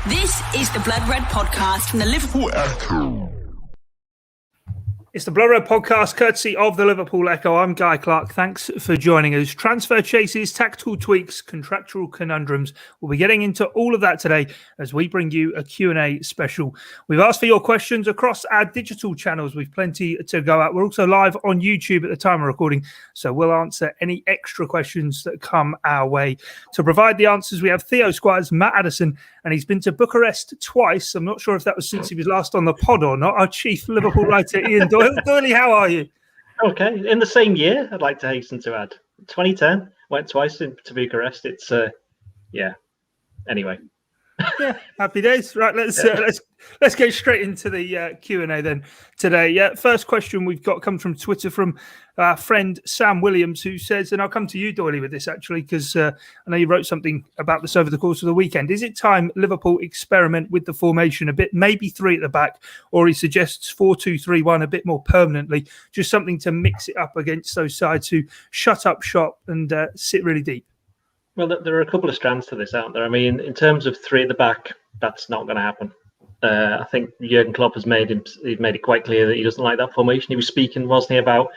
This is the Blood Red Podcast from the Liverpool Echo. It's the Blood Red Podcast, courtesy of the Liverpool Echo. I'm Guy Clarke. Thanks for joining us. Transfer chases, tactical tweaks, contractual conundrums. We'll be getting into all of that today as we bring you a Q&A special. We've asked for your questions across our digital channels. We've plenty to go at. We're also live on YouTube at the time of recording, so we'll answer any extra questions that come our way. To provide the answers, we have Theo, Squires, Matt Addison, and he's been to Bucharest twice. I'm not sure if that was since he was last on the pod or not. Our chief Liverpool writer, Ian Doyle. Doyle, how are you? Okay, in the same year, I'd like to hasten to add. 2010, went twice to Bucharest. It's anyway. Yeah, happy days. Right, let's go straight into the Q&A then today. First question we've got comes from Twitter from our friend Sam Williams, who says, and I'll come to you, Doyley, with this actually, because I know you wrote something about this over the course of the weekend. Is it time Liverpool experiment with the formation a bit, maybe three at the back, or he suggests 4-2-3-1 a bit more permanently, just something to mix it up against those sides who shut up shop and sit really deep? Well, there are a couple of strands to this, aren't there? I mean, in terms of three at the back, that's not going to happen. I think Jurgen Klopp has made it quite clear that he doesn't like that formation. He was speaking, wasn't he, about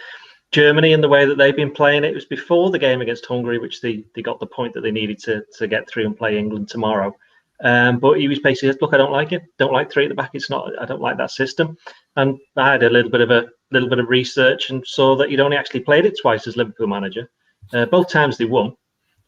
Germany and the way that they've been playing it. It was before the game against Hungary, which they got the point that they needed to get through and play England tomorrow. But he was basically said, look, I don't like it. Don't like three at the back. I don't like that system. And I had a little bit of research and saw that he'd only actually played it twice as Liverpool manager. Both times they won.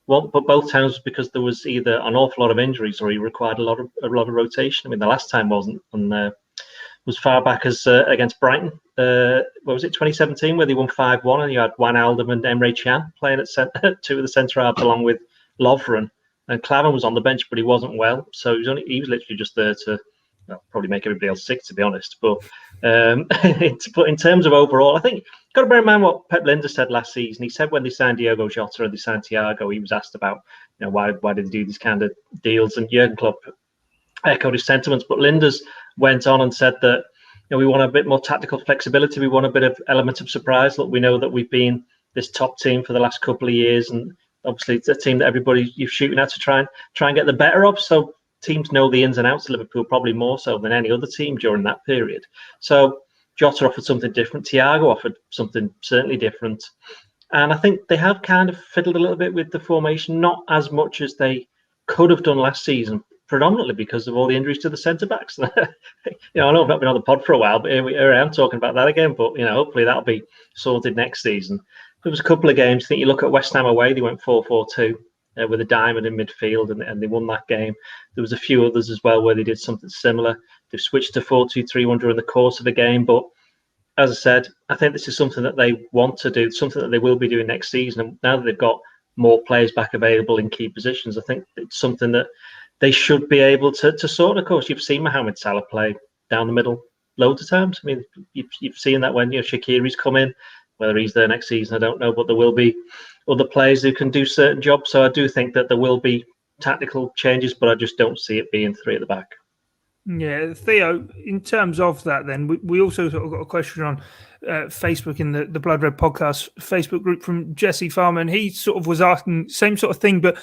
Well, but both times because there was either an awful lot of injuries or he required a lot of rotation. I mean, the last time was far back as against Brighton. What was it, 2017, where they won 5-1, and you had Wijnaldum and Emre Can playing at two of the centre halves along with Lovren, and Klavan was on the bench, but he wasn't well, so he was literally just there to probably make everybody else sick, to be honest. But in terms of overall, I think got to bear in mind what Pep Lijnders said last season. He said when they signed Diogo Jota and they signed Thiago, he was asked about why did they do these kind of deals, and Jurgen Klopp echoed his sentiments. But Lijnders went on and said that we want a bit more tactical flexibility. We want a bit of element of surprise. Look, we know that we've been this top team for the last couple of years, and obviously it's a team that everybody you're shooting at to try and get the better of. So teams know the ins and outs of Liverpool probably more so than any other team during that period. So Jota offered something different. Thiago offered something certainly different. And I think they have kind of fiddled a little bit with the formation, not as much as they could have done last season, predominantly because of all the injuries to the centre-backs. I know I've not been on the pod for a while, but here I am talking about that again. But, hopefully that'll be sorted next season. There was a couple of games. I think you look at West Ham away, they went 4-4-2. With a diamond in midfield, and they won that game. There was a few others as well where they did something similar. They've switched to 4-2-3-1 during the course of the game. But as I said, I think this is something that they want to do, something that they will be doing next season. And now that they've got more players back available in key positions, I think it's something that they should be able to sort. Of course, you've seen Mohamed Salah play down the middle loads of times. I mean, you've seen that when Shaqiri's come in. Whether he's there next season, I don't know, but there will be other players who can do certain jobs. So I do think that there will be tactical changes, but I just don't see it being three at the back. Yeah, Theo, in terms of that then, we also sort of got a question on Facebook in the Blood Red Podcast Facebook group from Jesse Farmer, and he sort of was asking same sort of thing, but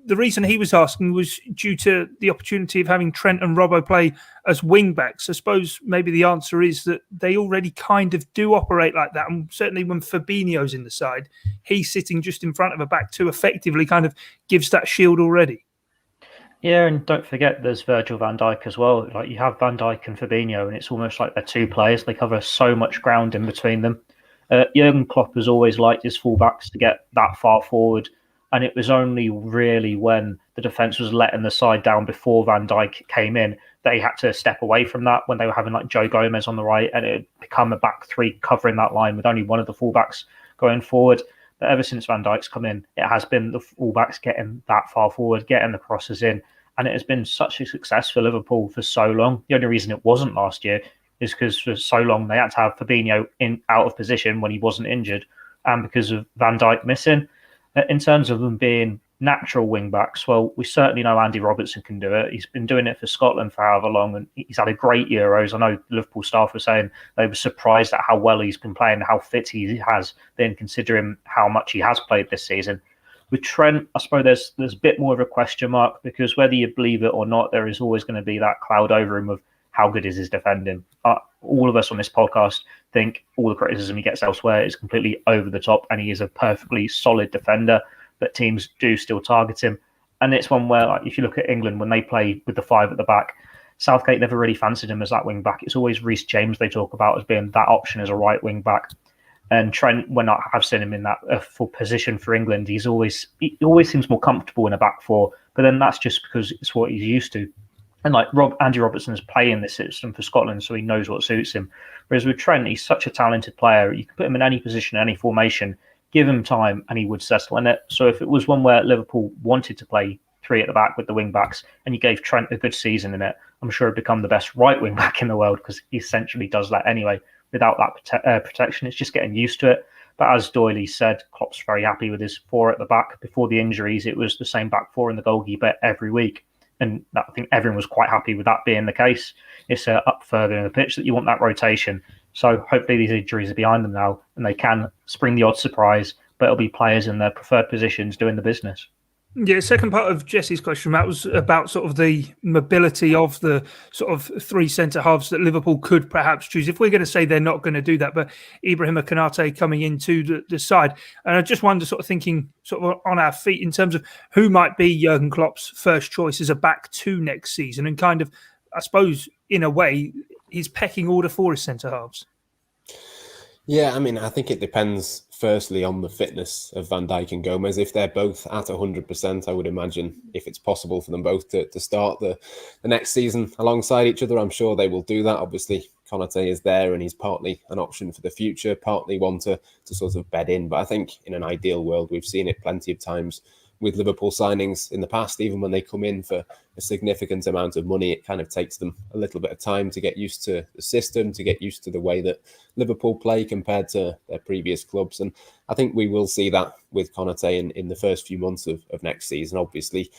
the reason he was asking was due to the opportunity of having Trent and Robbo play as wing-backs. I suppose maybe the answer is that they already kind of do operate like that, and certainly when Fabinho's in the side, he's sitting just in front of a back two, effectively kind of gives that shield already. Yeah, and don't forget there's Virgil van Dijk as well. Like you have Van Dijk and Fabinho, and it's almost like they're two players. They cover so much ground in between them. Jurgen Klopp has always liked his fullbacks to get that far forward, and it was only really when the defence was letting the side down before Van Dijk came in that he had to step away from that when they were having like Joe Gomez on the right, and it had become a back three covering that line with only one of the fullbacks going forward. But ever since Van Dijk's come in, it has been the fullbacks getting that far forward, getting the crosses in. And it has been such a success for Liverpool for so long. The only reason it wasn't last year is because for so long they had to have Fabinho out of position when he wasn't injured, and because of Van Dijk missing. In terms of them being natural wing-backs, well, we certainly know Andy Robertson can do it. He's been doing it for Scotland for however long, and he's had a great Euros. I know Liverpool staff were saying they were surprised at how well he's been playing, how fit he has been, considering how much he has played this season. With Trent, I suppose there's a bit more of a question mark, because whether you believe it or not, there is always going to be that cloud over him of how good is his defending. All of us on this podcast think all the criticism he gets elsewhere is completely over the top, and he is a perfectly solid defender, but teams do still target him. And it's one where, like, if you look at England, when they play with the five at the back, Southgate never really fancied him as that wing back. It's always Reece James they talk about as being that option as a right wing back. And Trent, when I have seen him in that full position for England, he always seems more comfortable in a back four. But then that's just because it's what he's used to. And like Andy Robertson's playing this system for Scotland, so he knows what suits him. Whereas with Trent, he's such a talented player. You can put him in any position, any formation, give him time, and he would settle in it. So if it was one where Liverpool wanted to play three at the back with the wing backs, and you gave Trent a good season in it, I'm sure he'd become the best right wing back in the world, because he essentially does that anyway. Without that protection, it's just getting used to it. But as Doyle said, Klopp's very happy with his four at the back. Before the injuries, it was the same back four in the goalkeeper every week. And I think everyone was quite happy with that being the case. It's up further in the pitch that you want that rotation. So hopefully these injuries are behind them now, and they can spring the odd surprise, but it'll be players in their preferred positions doing the business. Yeah, second part of Jesse's question, that was about sort of the mobility of the sort of three centre-halves that Liverpool could perhaps choose. If we're going to say they're not going to do that, but Ibrahima Konate coming into the side. And I just wonder, sort of thinking sort of on our feet in terms of who might be Jurgen Klopp's first choice as a back two next season, and kind of, I suppose, in a way, his pecking order for his centre-halves. Yeah, I mean, I think it depends firstly on the fitness of Van Dijk and Gomez. If they're both at 100%, I would imagine if it's possible for them both to start the next season alongside each other, I'm sure they will do that. Obviously, Konate is there and he's partly an option for the future, partly one to sort of bed in. But I think in an ideal world, we've seen it plenty of times with Liverpool signings in the past. Even when they come in for a significant amount of money, it kind of takes them a little bit of time to get used to the system, to get used to the way that Liverpool play compared to their previous clubs. And I think we will see that with Konate in the first few months of next season. Obviously,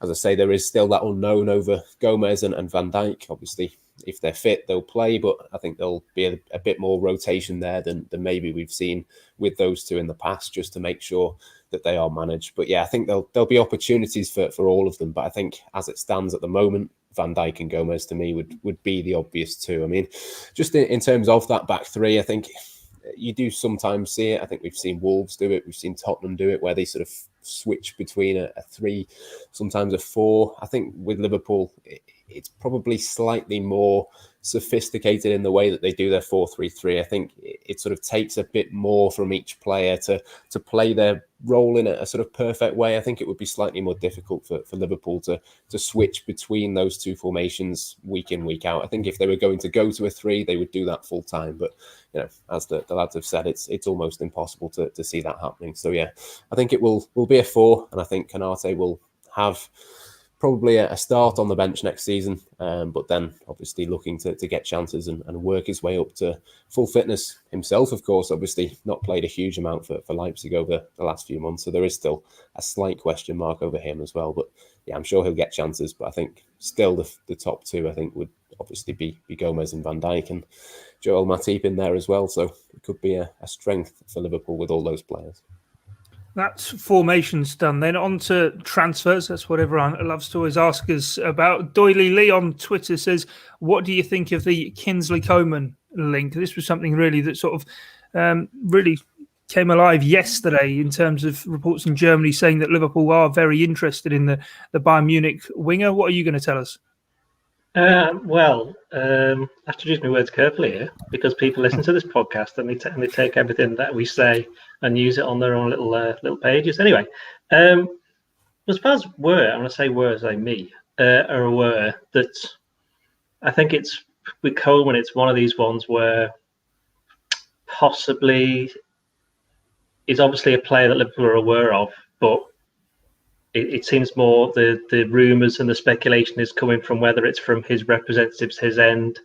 as I say, there is still that unknown over Gomez and Van Dijk. Obviously, if they're fit, they'll play, but I think there'll be a bit more rotation there than maybe we've seen with those two in the past, just to make sure that they are managed. But yeah, I think there'll be opportunities for all of them. But I think as it stands at the moment, Van Dijk and Gomez to me would be the obvious two. I mean, just in terms of that back three, I think you do sometimes see it. I think we've seen Wolves do it. We've seen Tottenham do it, where they sort of switch between a three, sometimes a four. I think with Liverpool, it's probably slightly more sophisticated in the way that they do their 4-3-3. I think it sort of takes a bit more from each player to play their role in a sort of perfect way. I think it would be slightly more difficult for Liverpool to switch between those two formations week in, week out. I think if they were going to go to a three, they would do that full time. But, you know, as the lads have said, it's almost impossible to see that happening. So, yeah, I think it will be a four, and I think Konate will have probably a start on the bench next season, but then obviously looking to get chances and work his way up to full fitness himself. Of course, obviously not played a huge amount for Leipzig over the last few months, so there is still a slight question mark over him as well. But yeah, I'm sure he'll get chances, but I think still the top two, I think, would obviously be Gomez and Van Dijk, and Joel Matip in there as well. So it could be a strength for Liverpool with all those players. That's formations done. Then on to transfers. That's what everyone loves to always ask us about. Doyle Lee on Twitter says, what do you think of the Kingsley Coman link? This was something really that sort of really came alive yesterday in terms of reports in Germany saying that Liverpool are very interested in the Bayern Munich winger. What are you going to tell us? I have to use my words carefully here, because people listen to this podcast and they take everything that we say and use it on their own little pages. Anyway, as far as I'm going to say were, as I me, are aware that I think it's with Coleman, it's one of these ones where possibly is obviously a player that Liverpool are aware of, but it seems more the rumours and the speculation is coming from whether it's from his representatives, his end,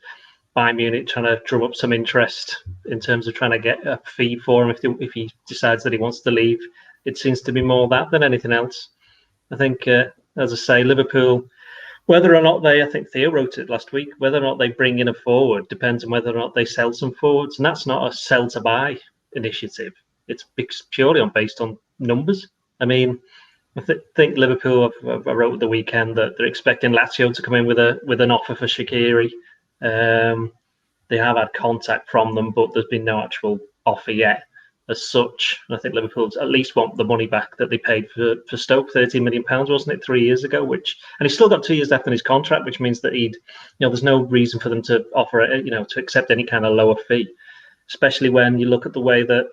Bayern Munich trying to drum up some interest in terms of trying to get a fee for him if he decides that he wants to leave. It seems to be more that than anything else. I think, as I say, Liverpool, whether or not I think Theo wrote it last week, whether or not they bring in a forward depends on whether or not they sell some forwards. And that's not a sell to buy initiative. It's purely based on numbers. I mean, think Liverpool. I wrote at the weekend that they're expecting Lazio to come in with an offer for Shaqiri. They have had contact from them, but there's been no actual offer yet as such. And I think Liverpool at least want the money back that they paid for Stoke, £13 million, wasn't it, 3 years ago? And he's still got 2 years left on his contract, which means that there's no reason for them to offer to accept any kind of lower fee, especially when you look at the way that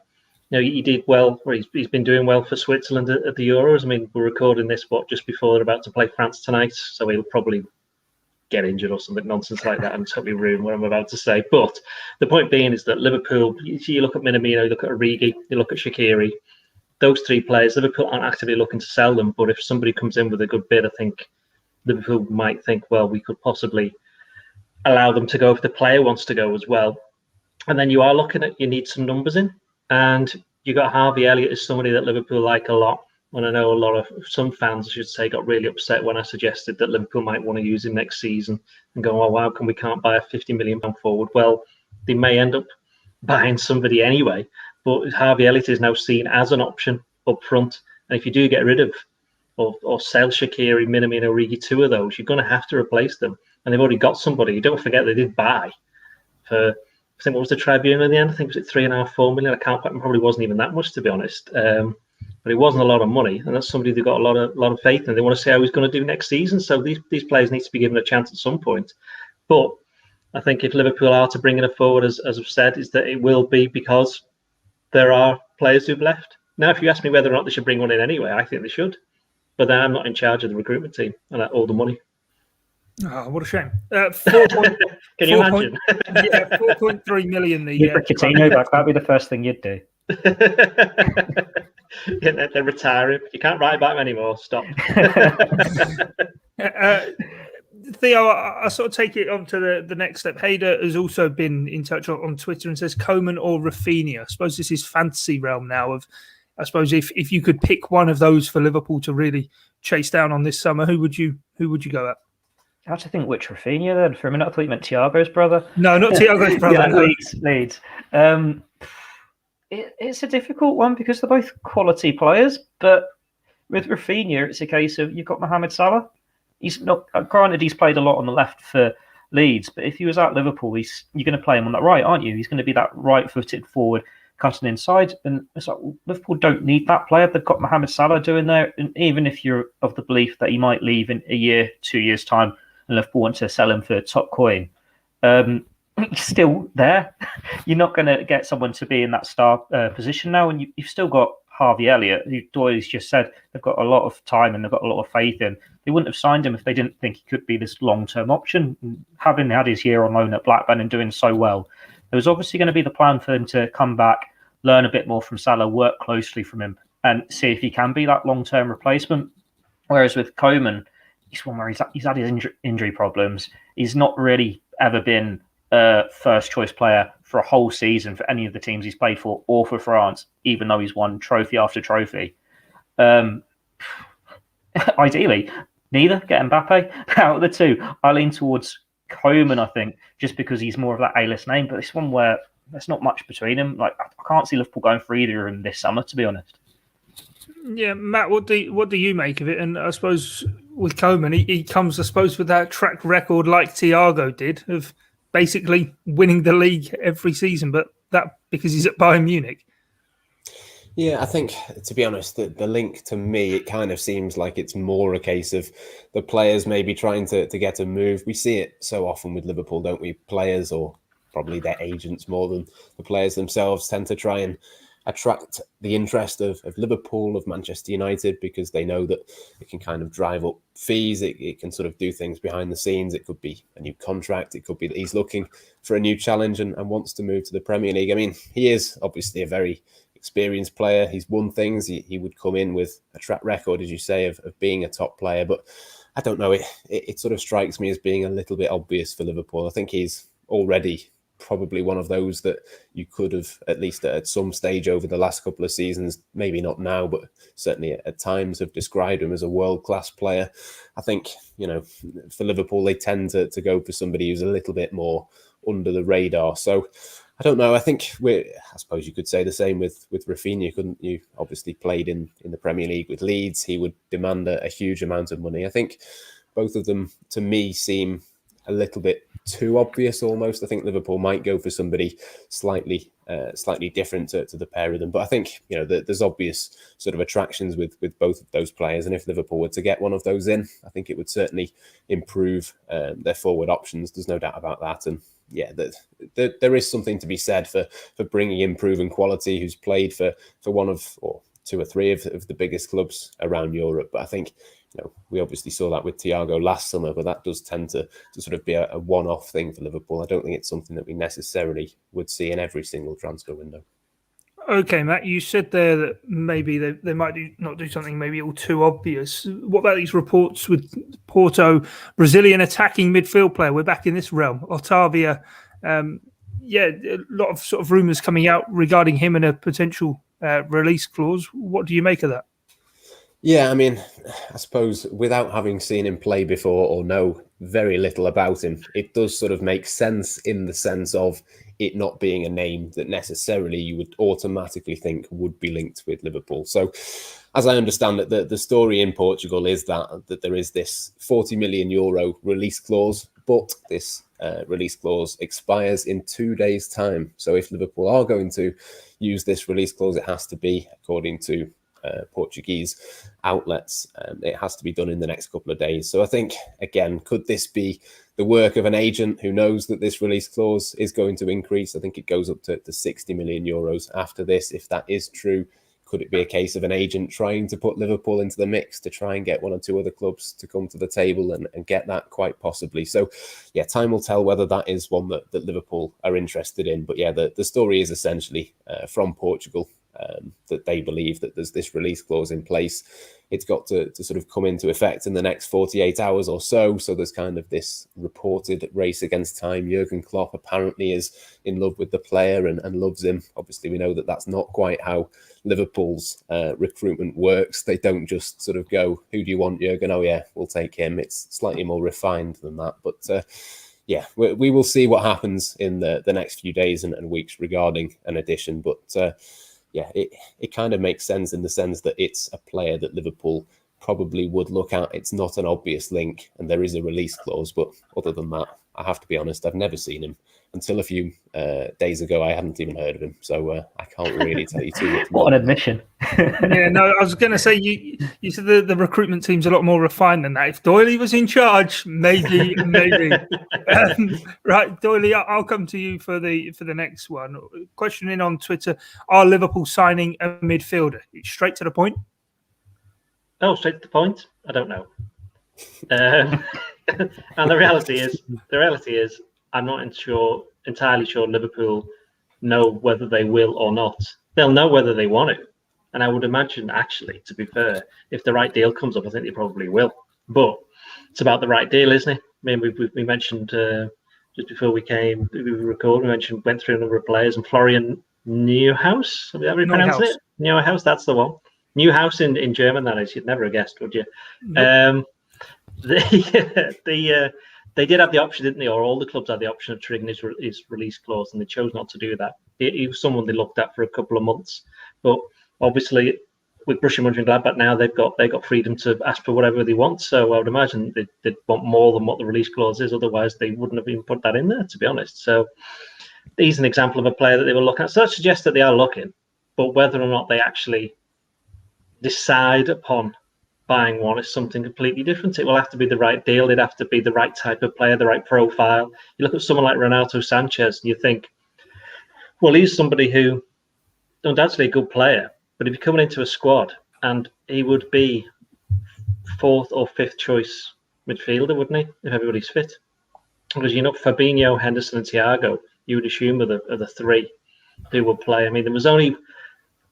he did well, or he's been doing well for Switzerland at the Euros. I mean, we're recording this just before they're about to play France tonight, so he'll probably get injured or something nonsense like that and totally ruin what I'm about to say. But the point being is that Liverpool, you look at Minamino, you look at Origi, you look at Shaqiri, those 3 players, Liverpool aren't actively looking to sell them. But if somebody comes in with a good bid, I think Liverpool might think, well, we could possibly allow them to go if the player wants to go as well. And then you are looking at, you need some numbers in. And you got Harvey Elliott is somebody that Liverpool like a lot. And I know some fans, I should say, got really upset when I suggested that Liverpool might want to use him next season and go, oh, wow, we can't buy a £50 million forward? Well, they may end up buying somebody anyway. But Harvey Elliott is now seen as an option up front. And if you do get rid of or sell Shaqiri, Minamino, Origi, 2 of those, you're going to have to replace them. And they've already got somebody. Don't forget they did buy for, I think, what was the tribunal in the end? I think it was $3.5, $4 million. I can't quite, it probably wasn't even that much, to be honest. But it wasn't a lot of money, and that's somebody they've got a lot of faith in. They want to see how he's going to do next season. So these players need to be given a chance at some point. But I think if Liverpool are to bring it forward, as I've said, is that it will be because there are players who've left. Now, if you ask me whether or not they should bring one in anyway, I think they should. But then I'm not in charge of the recruitment team and all the money. Oh, what a shame. Can you imagine? 4.3 million. You bring Coutinho back, that'd be the first thing you'd do. They're retiring. You can't write about them anymore. Stop. Theo, I sort of take it on to the next step. Hader has also been in touch on Twitter and says Coman or Raphinha. I suppose this is fantasy realm now of, I suppose if you could pick one of those for Liverpool to really chase down on this summer, who would you go at? I have to think which Raphinha then. For a minute, I thought you meant Thiago's brother. No, not Thiago's brother. Yeah, Leeds. It's a difficult one because they're both quality players, but with Raphinha, it's a case of you've got Mohamed Salah. He's not, granted, he's played a lot on the left for Leeds, but if he was at Liverpool, you're going to play him on that right, aren't you? He's going to be that right-footed forward, cutting inside, and it's like Liverpool don't need that player. They've got Mohamed Salah doing there, and even if you're of the belief that he might leave in a year, 2 years' time, and Liverpool want to sell him for top coin, he's still there. You're not going to get someone to be in that star position now, and you've still got Harvey Elliott, who Doyle's just said they've got a lot of time and they've got a lot of faith in. They wouldn't have signed him if they didn't think he could be this long-term option. And having had his year on loan at Blackburn and doing so well, there was obviously going to be the plan for him to come back, learn a bit more from Salah, work closely from him, and see if he can be that long-term replacement. Whereas with Coman, he's one where he's had his injury problems. He's not really ever been a first-choice player for a whole season for any of the teams he's played for or for France, even though he's won trophy after trophy. Ideally, neither. Get Mbappe out of the two. I lean towards Coman, I think, just because he's more of that A-list name, but it's one where there's not much between them. Like, I can't see Liverpool going for either of them this summer, to be honest. Yeah, Matt, what do you make of it? And I suppose with Coman, he comes, I suppose, with that track record like Thiago did of basically winning the league every season, but that because he's at Bayern Munich. Yeah, I think, to be honest, the link to me, it kind of seems like it's more a case of the players maybe trying to get a move. We see it so often with Liverpool, don't we? Players, or probably their agents more than the players themselves, tend to try and attract the interest of Liverpool, of Manchester United, because they know that it can kind of drive up fees. It can sort of do things behind the scenes. It could be a new contract. It could be that he's looking for a new challenge and wants to move to the Premier League. I mean, he is obviously a very experienced player. He's won things. He would come in with a track record, as you say, of being a top player. But I don't know. It sort of strikes me as being a little bit obvious for Liverpool. I think he's already probably one of those that you could have, at least at some stage over the last couple of seasons, maybe not now, but certainly at times, have described him as a world-class player. I think, for Liverpool, they tend to go for somebody who's a little bit more under the radar. So I don't know. I think I suppose you could say the same with Raphinha, couldn't you? Obviously played in the Premier League with Leeds. He would demand a huge amount of money. I think both of them, to me, seem a little bit too obvious almost. I think Liverpool might go for somebody slightly different to the pair of them. But I think, there's obvious sort of attractions with both of those players. And if Liverpool were to get one of those in, I think it would certainly improve their forward options. There's no doubt about that. And yeah, there is something to be said for bringing in proven quality who's played for one of, or two or three of the biggest clubs around Europe. But I think, we obviously saw that with Thiago last summer, but that does tend to sort of be a one-off thing for Liverpool. I don't think it's something that we necessarily would see in every single transfer window. Okay, Matt, you said there that maybe they might not do something maybe all too obvious. What about these reports with Porto, Brazilian attacking midfield player? We're back in this realm. Otavio, a lot of sort of rumours coming out regarding him and a potential release clause. What do you make of that? Yeah, I mean, I suppose without having seen him play before or know very little about him, it does sort of make sense in the sense of it not being a name that necessarily you would automatically think would be linked with Liverpool. So as I understand it, the story in Portugal is that there is this 40 million euro release clause, but this release clause expires in 2 days' time. So if Liverpool are going to use this release clause, it has to be, according to Portuguese outlets, it has to be done in the next couple of days. So I think, again, could this be the work of an agent who knows that this release clause is going to increase? I think it goes up to 60 million euros after this. If that is true, could it be a case of an agent trying to put Liverpool into the mix to try and get one or two other clubs to come to the table and get that? Quite possibly. So yeah, time will tell whether that is one that Liverpool are interested in. But yeah, the story is essentially from Portugal, that they believe that there's this release clause in place. It's got to sort of come into effect in the next 48 hours or so. So there's kind of this reported race against time. Jurgen Klopp apparently is in love with the player and loves him. Obviously, we know that that's not quite how Liverpool's recruitment works. They don't just sort of go, who do you want, Jurgen? Oh yeah, we'll take him. It's slightly more refined than that. But yeah, we will see what happens in the next few days and weeks regarding an addition. But yeah, it kind of makes sense in the sense that it's a player that Liverpool probably would look at. It's not an obvious link, and there is a release clause. But other than that, I have to be honest, I've never seen him. Until a few days ago, I hadn't even heard of him. So I can't really tell you too much more. What an admission. Yeah, no, I was going to say, you said the recruitment team's a lot more refined than that. If Doyle was in charge, maybe. Right, Doyle, I'll come to you for the next one. Question in on Twitter, are Liverpool signing a midfielder? Straight to the point? Oh, straight to the point? I don't know. And the reality is, I'm not entirely sure Liverpool know whether they will or not. They'll know whether they want to. And I would imagine, actually, to be fair, if the right deal comes up, I think they probably will. But it's about the right deal, isn't it? I mean, we mentioned just before we went through a number of players, and Florian Neuhaus, have you ever pronounced it? Neuhaus, that's the one. Neuhaus in German, that is. You'd never have guessed, would you? Nope. They did have the option, didn't they? Or all the clubs had the option of triggering his release clause, and they chose not to do that. He was someone they looked at for a couple of months, but obviously with Borussia Mönchengladbach now they've got freedom to ask for whatever they want. So I would imagine they'd want more than what the release clause is. Otherwise, they wouldn't have even put that in there, to be honest. So he's an example of a player that they were looking at. So that suggests that they are looking, but whether or not they actually decide upon buying one is something completely different. It will have to be the right deal. It'd have to be the right type of player, the right profile. You look at someone like Renato Sanchez and you think, well, he's somebody who undoubtedly a good player, but if you're coming into a squad, and he would be fourth or fifth choice midfielder, wouldn't he, if everybody's fit? Because Fabinho, Henderson, and Thiago, you would assume are the three who would play. I mean, there was only,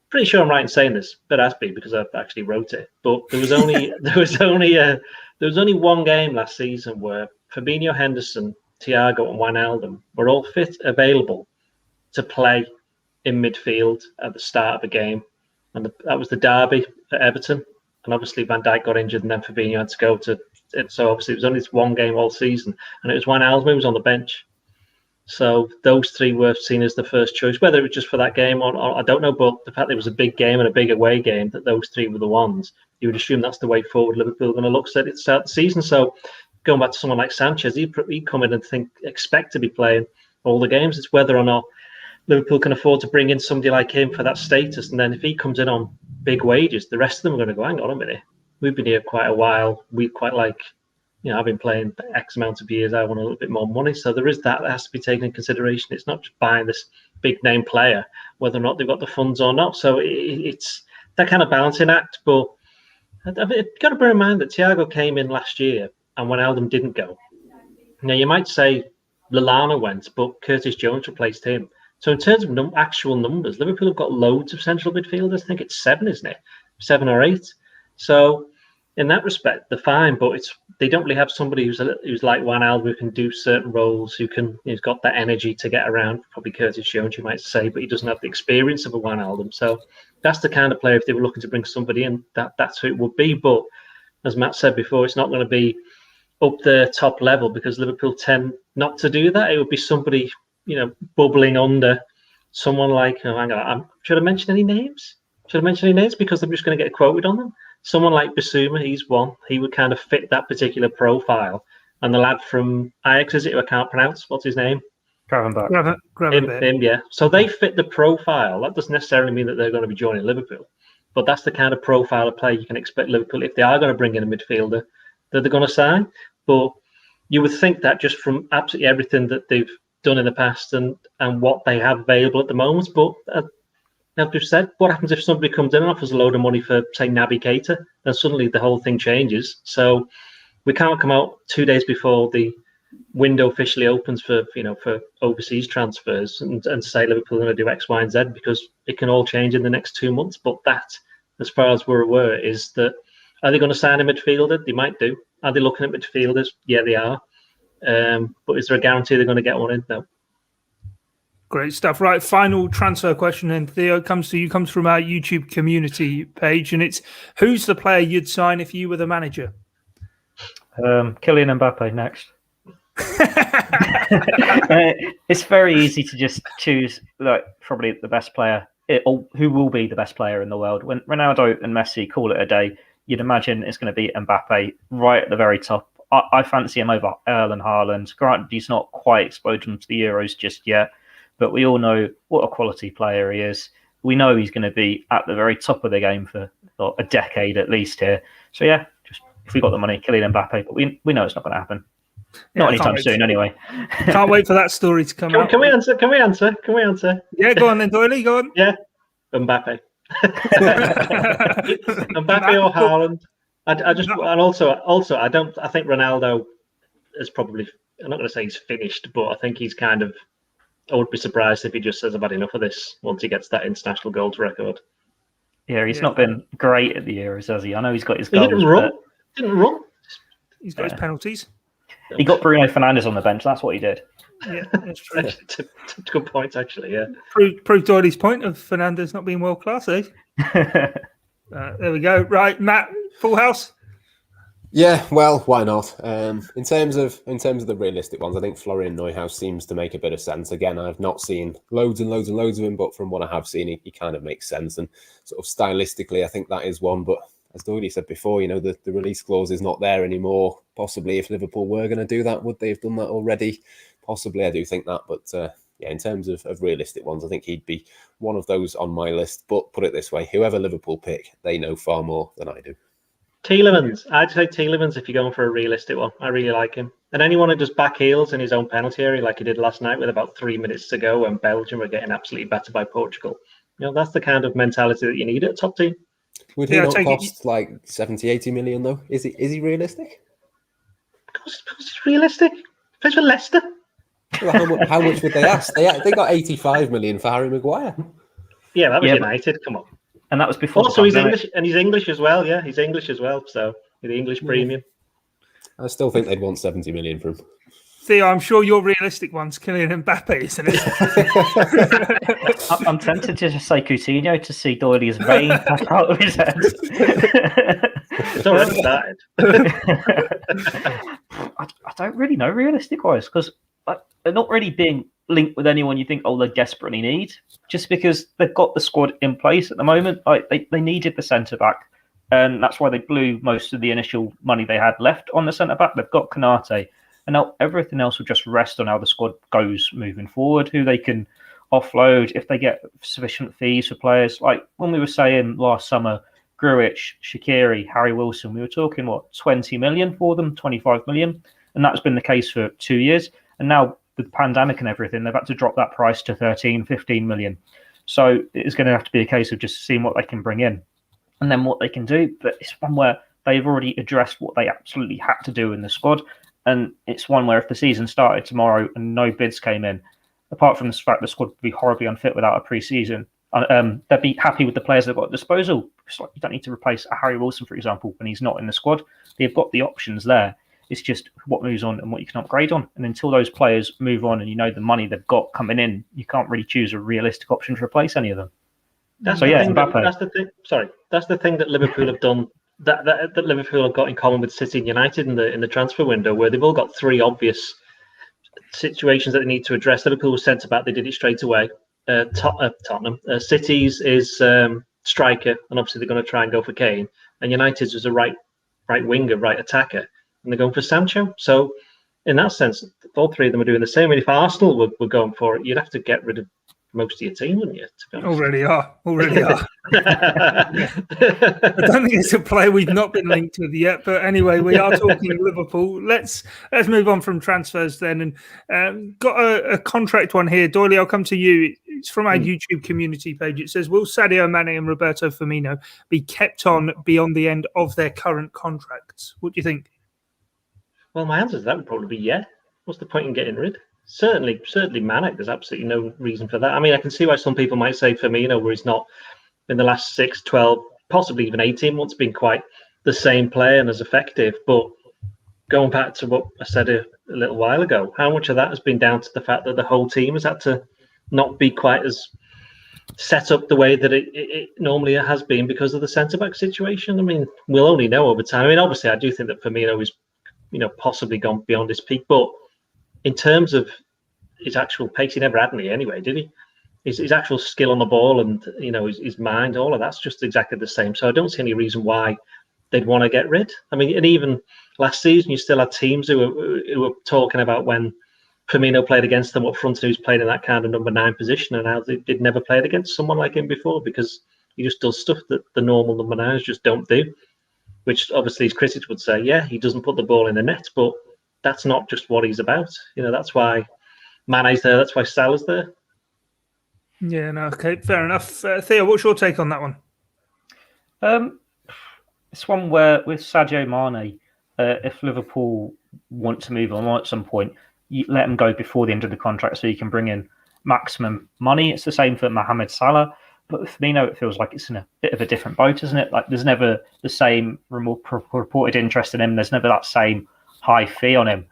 pretty sure I'm right in saying this, but has been because I've actually wrote it. But there was only one game last season where Fabinho, Henderson, Thiago, and Wijnaldum were all fit, available to play in midfield at the start of a game, and that was the derby at Everton. And obviously Van Dijk got injured, and then Fabinho had to go to it. So obviously it was only this one game all season, and it was Wijnaldum who was on the bench. So those three were seen as the first choice. Whether it was just for that game or I don't know, but the fact that it was a big game and a big away game, that those three were the ones, you would assume that's the way forward Liverpool are going to look at it start the season. So going back to someone like Sanchez, he'd come in and expect to be playing all the games. It's whether or not Liverpool can afford to bring in somebody like him for that status. And then if he comes in on big wages, the rest of them are going to go, hang on a minute, we've been here quite a while. We quite like, I've been playing X amount of years. I want a little bit more money. So there is that has to be taken into consideration. It's not just buying this big name player, whether or not they've got the funds or not. So it's that kind of balancing act. But you've got to bear in mind that Thiago came in last year and Wijnaldum didn't go. Now, you might say Lallana went, but Curtis Jones replaced him. So in terms of actual numbers, Liverpool have got loads of central midfielders. I think it's 7, isn't it? 7 or 8. So in that respect, they're fine, but they don't really have somebody who's like Wijnaldum who can do certain roles, who's got that energy to get around. Probably Curtis Jones, you might say, but he doesn't have the experience of a Wijnaldum. So that's the kind of player, if they were looking to bring somebody in, that's who it would be. But as Matt said before, it's not going to be up the top level because Liverpool tend not to do that. It would be somebody, bubbling under someone like, hang on, should I mention any names? Because I'm just going to get quoted on them. Someone like Bissouma, he's one. He would kind of fit that particular profile. And the lad from Ajax, is it, who I can't pronounce? What's his name? Gravenberch. Him, yeah. So they fit the profile. That doesn't necessarily mean that they're going to be joining Liverpool. But that's the kind of profile of play you can expect Liverpool, if they are going to bring in a midfielder, that they're going to sign. But you would think that just from absolutely everything that they've done in the past and what they have available at the moment. But as we've said, what happens if somebody comes in and offers a load of money for, say, Naby Keita? Then suddenly the whole thing changes. So we can't come out 2 days before the window officially opens for overseas transfers and say Liverpool are going to do X, Y, and Z, because it can all change in the next 2 months. But that, as far as we're aware, is that, are they going to sign a midfielder? They might do. Are they looking at midfielders? Yeah, they are. But is there a guarantee they're going to get one in? No. Great stuff. Right, final transfer question, and Theo, comes from our YouTube community page, and it's, who's the player you'd sign if you were the manager? Kylian Mbappe next. It's very easy to just choose probably the best player, or who will be the best player in the world. When Ronaldo and Messi call it a day, you'd imagine it's going to be Mbappe right at the very top. I fancy him over Erling Haaland. Granted, he's not quite exploded to the Euros just yet, but we all know what a quality player he is. We know he's going to be at the very top of the game for a decade at least here. So yeah, just if we got the money, Kylian Mbappe, but we know it's not going to happen. Not anytime soon, anyway. Can't wait for that story to come out. Can we answer? Yeah, go on then, Doyle. Go on. Yeah, Mbappe. Mbappe or Haaland. I think Ronaldo is probably, I'm not going to say he's finished, but I think he's kind of, I would be surprised if he just says I've had enough of this once he gets that international goals record. Yeah, he's not been great at the Euros, has he? I know he's got his goals. He didn't run. He's got his penalties. He got Bruno Fernandes on the bench. That's what he did. Yeah, that's true. Good point, actually, yeah. Proved Doyley's point of Fernandes not being world class, eh? There we go. Right, Matt, full house? Yeah, well, why not? In terms of the realistic ones, I think Florian Neuhaus seems to make a bit of sense. Again, I've not seen loads and loads and loads of him, but from what I have seen, he kind of makes sense. And sort of stylistically, I think that is one. But as Doyle said before, the release clause is not there anymore. Possibly if Liverpool were going to do that, would they have done that already? Possibly, I do think that. But yeah, in terms of realistic ones, I think he'd be one of those on my list. But put it this way, whoever Liverpool pick, they know far more than I do. Tielemans. I'd say Tielemans if you're going for a realistic one. I really like him. And anyone who does back heels in his own penalty area like he did last night with about 3 minutes to go when Belgium were getting absolutely battered by Portugal. That's the kind of mentality that you need at a top team. Would he not cost like 70, 80 million though? Is he realistic? Of course he's realistic. Plays for Leicester. Well, how much would they ask? They got 85 million for Harry Maguire. Yeah, that was United. Come on. And that was before. Also, he's English, and he's English as well. Yeah, he's English as well. So the English premium. I still think they'd want 70 million for him. Theo, I'm sure your realistic one's Kylian Mbappe, isn't it? I'm tempted to just say Coutinho to see Doyley's vein pop out of his head. It's already started. I don't really know realistic-wise, because they're not really being linked with anyone you think, oh, they desperately need, just because they've got the squad in place at the moment. Like they needed the centre-back, and that's why they blew most of the initial money they had left on the centre-back. They've got Konate, and now everything else will just rest on how the squad goes moving forward, who they can offload, if they get sufficient fees for players. Like when we were saying last summer, Grujic, Shaqiri, Harry Wilson, we were talking, 20 million for them, 25 million, and that's been the case for 2 years. And now with the pandemic and everything, they've had to drop that price to 13, 15 million. So it's going to have to be a case of just seeing what they can bring in and then what they can do. But it's one where they've already addressed what they absolutely had to do in the squad. And it's one where if the season started tomorrow and no bids came in, apart from the fact the squad would be horribly unfit without a pre-season, they'd be happy with the players they've got at disposal. It's like you don't need to replace a Harry Wilson, for example, when he's not in the squad. They've got the options there. It's just what moves on and what you can upgrade on. And until those players move on and you know the money they've got coming in, you can't really choose a realistic option to replace any of them. That's the thing that Liverpool have done. That Liverpool have got in common with City and United in the transfer window, where they've all got three obvious situations that they need to address. Liverpool was centre back; they did it straight away. Tottenham, City's is striker, and obviously they're going to try and go for Kane. And United's is a right winger, right attacker, and they're going for Sancho. So, in that sense, all three of them are doing the same. And if Arsenal were going for it, you'd have to get rid of most of your team, wouldn't you? To be honest. Already are. I don't think it's a player we've not been linked with yet. But anyway, we are talking Liverpool. Let's move on from transfers then, and got a contract one here. Doyle, I'll come to you. It's from our YouTube community page. It says, will Sadio Mane and Roberto Firmino be kept on beyond the end of their current contracts? What do you think? Well, my answer to that would probably be yeah. What's the point in getting rid? Certainly Mane. There's absolutely no reason for that. I mean, I can see why some people might say Firmino, where he's not in the last 6, 12, possibly even 18 months, been quite the same player and as effective. But going back to what I said a little while ago, how much of that has been down to the fact that the whole team has had to not be quite as set up the way that it normally has been because of the centre-back situation? I mean, we'll only know over time. I mean, obviously, I do think that Firmino is, possibly gone beyond his peak, but in terms of his actual pace, he never had any anyway, did he? His actual skill on the ball and his mind, all of that's just exactly the same. So I don't see any reason why they'd want to get rid. I mean, and even last season, you still had teams who were talking about when Firmino played against them up front, and who's played in that kind of number 9 position, and how they'd never played against someone like him before because he just does stuff that the normal number 9s just don't do. Which obviously his critics would say, yeah, he doesn't put the ball in the net, but that's not just what he's about. That's why Mane's there. That's why Salah's there. Yeah, no, okay, fair enough. Theo, what's your take on that one? It's one where with Sadio Mane, if Liverpool want to move on at some point, you let him go before the end of the contract so you can bring in maximum money. It's the same for Mohamed Salah. But with Firmino, it feels like it's in a bit of a different boat, isn't it? Like there's never the same reported interest in him. There's never that same high fee on him.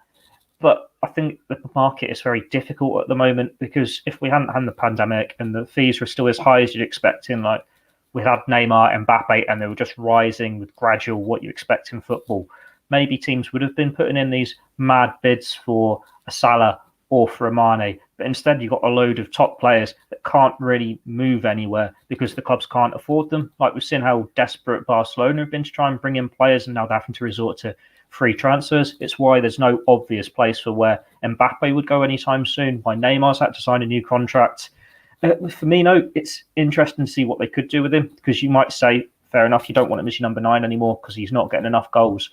But I think the market is very difficult at the moment because if we hadn't had the pandemic and the fees were still as high as you'd expect like we had Neymar, Mbappe, and they were just rising with gradual what you expect in football, maybe teams would have been putting in these mad bids for a Salah or for a Mane. But instead, you've got a load of top players that can't really move anywhere because the clubs can't afford them. Like we've seen how desperate Barcelona have been to try and bring in players, and now they're having to resort to free transfers. It's why there's no obvious place for where Mbappe would go anytime soon, why Neymar's had to sign a new contract. With Firmino, it's interesting to see what they could do with him because you might say, fair enough, you don't want him as your number 9 anymore because he's not getting enough goals.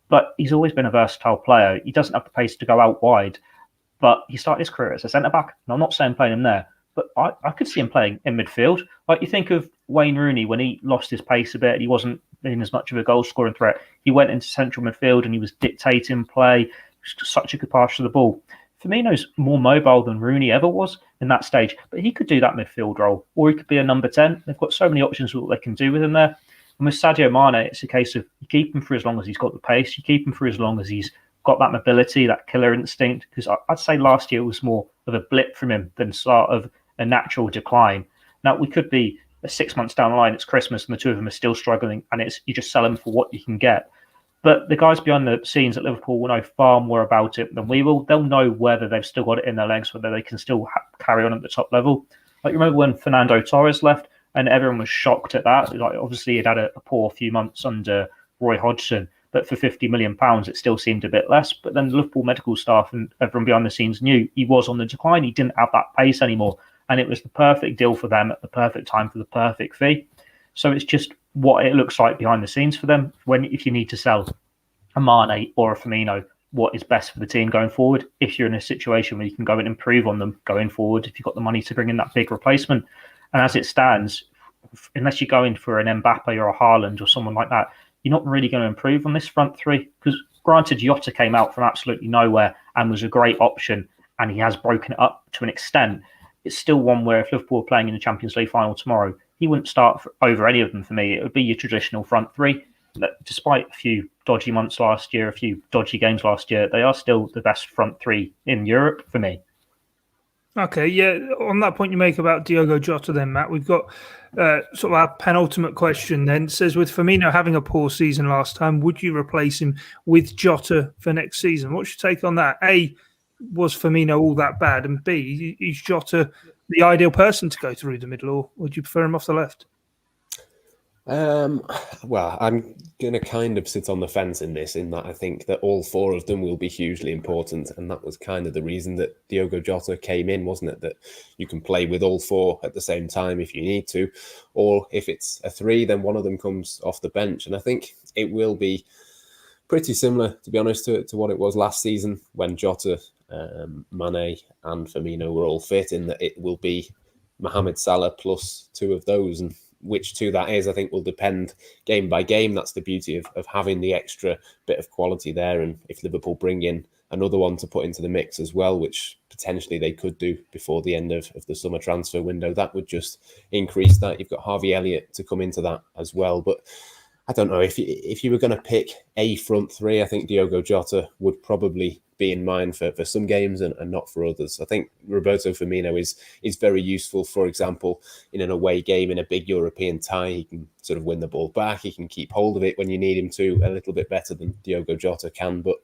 But he's always been a versatile player. He doesn't have the pace to go out wide. But he started his career as a centre-back. And I'm not saying playing him there, but I could see him playing in midfield. Like you think of Wayne Rooney when he lost his pace a bit, he wasn't in as much of a goal-scoring threat. He went into central midfield and he was dictating play. Such a good pass to the ball. Firmino's more mobile than Rooney ever was in that stage, but he could do that midfield role, or he could be a number 10. They've got so many options of what they can do with him there. And with Sadio Mane, it's a case of you keep him for as long as he's got the pace, you keep him for as long as he's got that mobility, that killer instinct, because I'd say last year was more of a blip from him than sort of a natural decline. Now, we could be 6 months down the line, it's Christmas, and the two of them are still struggling, and you just sell them for what you can get. But the guys behind the scenes at Liverpool will know far more about it than we will. They'll know whether they've still got it in their legs, whether they can still carry on at the top level. Like, you remember when Fernando Torres left and everyone was shocked at that? Like, obviously, he'd had a poor few months under Roy Hodgson, but for £50 million, it still seemed a bit less. But then the Liverpool medical staff and everyone behind the scenes knew he was on the decline. He didn't have that pace anymore. And it was the perfect deal for them at the perfect time for the perfect fee. So it's just what it looks like behind the scenes for them if you need to sell a Mane or a Firmino, what is best for the team going forward. If you're in a situation where you can go and improve on them going forward, if you've got the money to bring in that big replacement. And as it stands, unless you're going for an Mbappe or a Haaland or someone like that, you're not really going to improve on this front three. Because granted, Jota came out from absolutely nowhere and was a great option, and he has broken it up to an extent. It's still one where if Liverpool are playing in the Champions League final tomorrow, he wouldn't start over any of them for me. It would be your traditional front three. That despite a few dodgy months last year, a few dodgy games last year, they are still the best front three in Europe for me. Okay, yeah. On that point you make about Diogo Jota then, Matt, we've got sort of our penultimate question then. It says, with Firmino having a poor season last time, would you replace him with Jota for next season? What's your take on that? A, was Firmino all that bad? And B, is Jota the ideal person to go through the middle, or would you prefer him off the left? Well, I'm going to kind of sit on the fence in this, in that I think that all four of them will be hugely important. And that was kind of the reason that Diogo Jota came in, wasn't it? That you can play with all four at the same time if you need to. Or if it's a three, then one of them comes off the bench. And I think it will be pretty similar, to be honest, to what it was last season when Jota, Mane and Firmino were all fit, in that it will be Mohamed Salah plus two of those. And which two that is, I think, will depend game by game. That's the beauty of having the extra bit of quality there. And if Liverpool bring in another one to put into the mix as well, which potentially they could do before the end of the summer transfer window, that would just increase that. You've got Harvey Elliott to come into that as well. But I don't know, if you were going to pick a front three, I think Diogo Jota would probably be in mind for some games and not for others. I think Roberto Firmino is very useful, for example, in an away game in a big European tie. He can sort of win the ball back. He can keep hold of it when you need him to, a little bit better than Diogo Jota can. But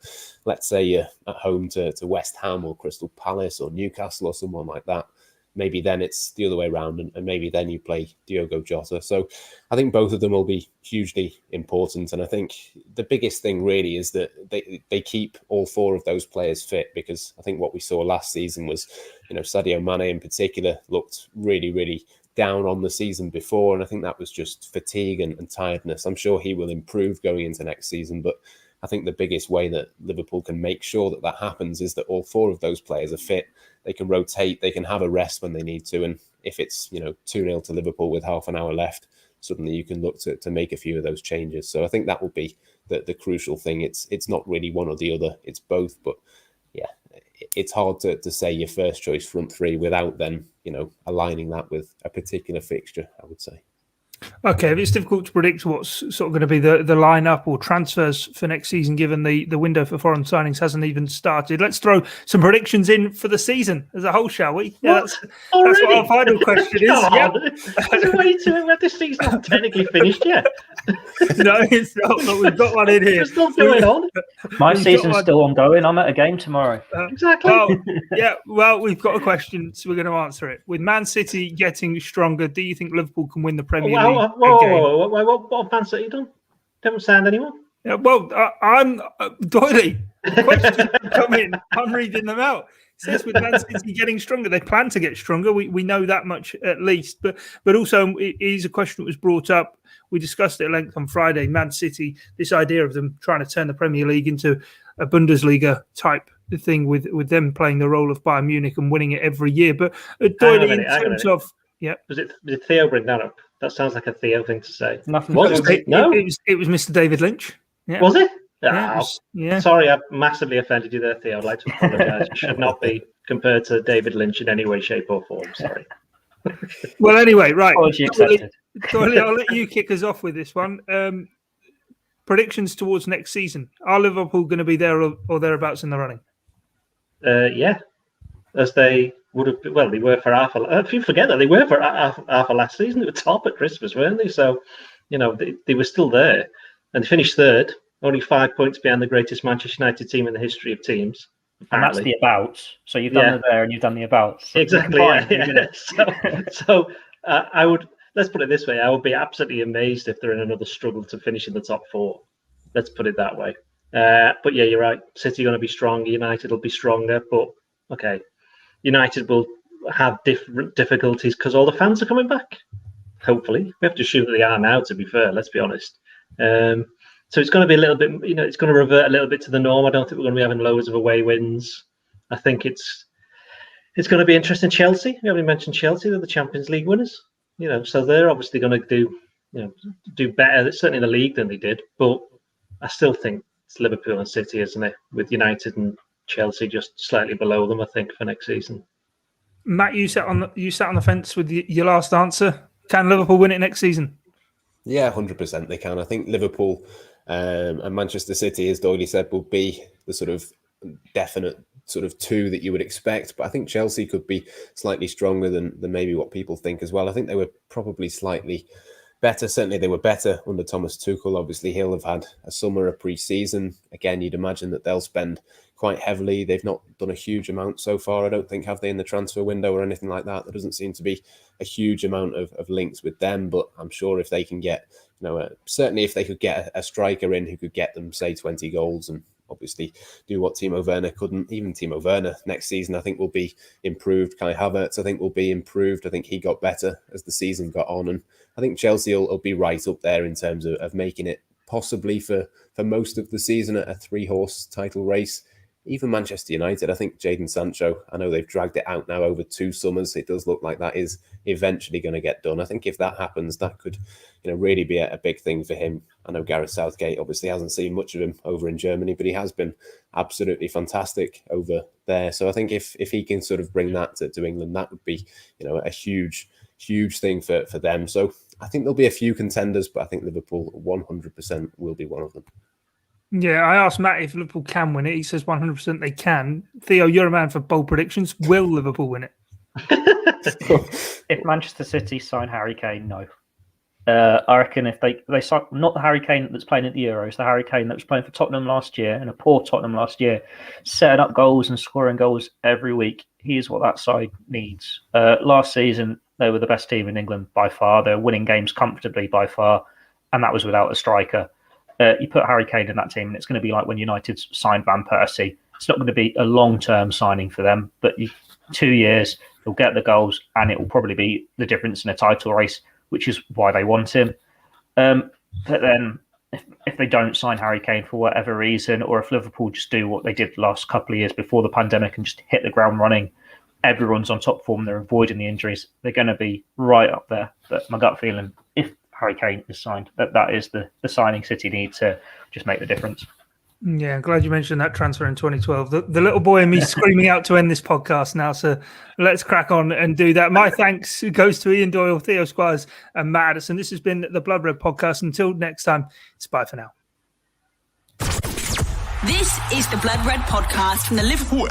let's say you're at home to West Ham or Crystal Palace or Newcastle or someone like that, maybe then it's the other way around, and maybe then you play Diogo Jota. So I think both of them will be hugely important. And I think the biggest thing really is that they keep all four of those players fit, because I think what we saw last season was, Sadio Mane in particular looked really, really down on the season before. And I think that was just fatigue and tiredness. I'm sure he will improve going into next season, but I think the biggest way that Liverpool can make sure that happens is that all four of those players are fit. They can rotate, they can have a rest when they need to. And if it's, 2-0 to Liverpool with half an hour left, suddenly you can look to make a few of those changes. So I think that will be the crucial thing. It's not really one or the other, it's both. But yeah, it's hard to say your first choice front three without then, aligning that with a particular fixture, I would say. Okay, if it's difficult to predict what's sort of going to be the lineup or transfers for next season, given the window for foreign signings hasn't even started, let's throw some predictions in for the season as a whole, shall we? Yeah, that's what our final question is. Yeah. Is this season not technically finished yet? No, it's not, but we've got one in here. It's still going on. My season's still ongoing. I'm at a game tomorrow. Exactly. Well, we've got a question, so we're going to answer it. With Man City getting stronger, do you think Liverpool can win the Premier League? What Man City done? Don't sound anyone. Yeah, well, I'm Doyle. Questions come in. I'm reading them out. It says with Man City getting stronger, they plan to get stronger. We know that much at least. But also, it is a question that was brought up. We discussed it at length on Friday. Man City, this idea of them trying to turn the Premier League into a Bundesliga type thing with them playing the role of Bayern Munich and winning it every year. But Doyle, in terms of did Theo bring that up? That sounds like a Theo thing to say. Nothing. No, it was Mr. David Lynch. Yeah. Was it? Yeah. Sorry, I've massively offended you there, Theo. I'd like to apologise. You should not be compared to David Lynch in any way, shape, or form. Sorry. Well, anyway, right. Apology accepted. Doyle, I'll let you kick us off with this one. Predictions towards next season. Are Liverpool going to be there or thereabouts in the running? Yeah, as they would have been. Well, they were for half. If you forget that, they were for half of last season. They were top at Christmas, weren't they? So, they were still there, and they finished third. only 5 points behind the greatest Manchester United team in the history of teams. Apparently. And that's the about. So you've done the there and you've done the about. So exactly. I would, let's put it this way. I would be absolutely amazed if they're in another struggle to finish in the top 4. Let's put it that way. But yeah, you're right. City are going to be strong. United will be stronger. But okay, United will have different difficulties because all the fans are coming back. Hopefully. We have to assume that they are now, to be fair. Let's be honest. So it's going to be a little bit, it's going to revert a little bit to the norm. I don't think we're going to be having loads of away wins. I think it's going to be interesting. Chelsea, we haven't mentioned Chelsea. They're the Champions League winners. So they're obviously going to do better, certainly in the league than they did. But I still think it's Liverpool and City, isn't it? With United and Chelsea just slightly below them, I think, for next season. Matt, you sat on the fence with your last answer. Can Liverpool win it next season? Yeah, 100% they can. I think Liverpool and Manchester City, as Doyle said, will be the sort of definite sort of 2 that you would expect. But I think Chelsea could be slightly stronger than maybe what people think as well. I think they were probably slightly better. Certainly they were better under Thomas Tuchel. Obviously, he'll have had a summer of pre-season. Again, you'd imagine that they'll spend quite heavily. They've not done a huge amount so far, I don't think, have they, in the transfer window or anything like that? There doesn't seem to be a huge amount of links with them, but I'm sure if they can get, certainly if they could get a striker in who could get them, say, 20 goals and obviously do what Timo Werner couldn't. Even Timo Werner next season, I think, will be improved. Kai Havertz, I think, will be improved. I think he got better as the season got on. And I think Chelsea will be right up there in terms of making it possibly for most of the season a 3-horse title race. Even Manchester United, I think Jadon Sancho, I know they've dragged it out now over 2 summers. It does look like that is eventually going to get done. I think if that happens, that could really be a big thing for him. I know Gareth Southgate obviously hasn't seen much of him over in Germany, but he has been absolutely fantastic over there. So I think if he can sort of bring that to England, that would be a huge thing for them. So I think there'll be a few contenders, but I think Liverpool 100% will be one of them. Yeah, I asked Matt if Liverpool can win it. He says 100% they can. Theo, you're a man for bold predictions. Will Liverpool win it? If Manchester City sign Harry Kane, no. I reckon if they sign, not the Harry Kane that's playing at the Euros, the Harry Kane that was playing for Tottenham last year, and a poor Tottenham last year, setting up goals and scoring goals every week. He is what that side needs. Last season, they were the best team in England by far. They're winning games comfortably by far, and that was without a striker. You put Harry Kane in that team, and it's going to be like when United signed Van Persie. It's not going to be a long-term signing for them, but 2 years, he'll get the goals, and it will probably be the difference in a title race, which is why they want him. But then if they don't sign Harry Kane for whatever reason, or if Liverpool just do what they did the last couple of years before the pandemic and just hit the ground running, everyone's on top form, they're avoiding the injuries, they're going to be right up there. But my gut feeling, if Harry Kane is signed, that is the signing City need to just make the difference. Yeah, I'm glad you mentioned that transfer in 2012. The little boy in me screaming out to end this podcast now, so let's crack on and do that. My thanks goes to Ian Doyle, Theo Squires and Matt Addison. This has been the Blood Red Podcast. Until next time, it's bye for now. This is the Blood Red Podcast from the Liverpool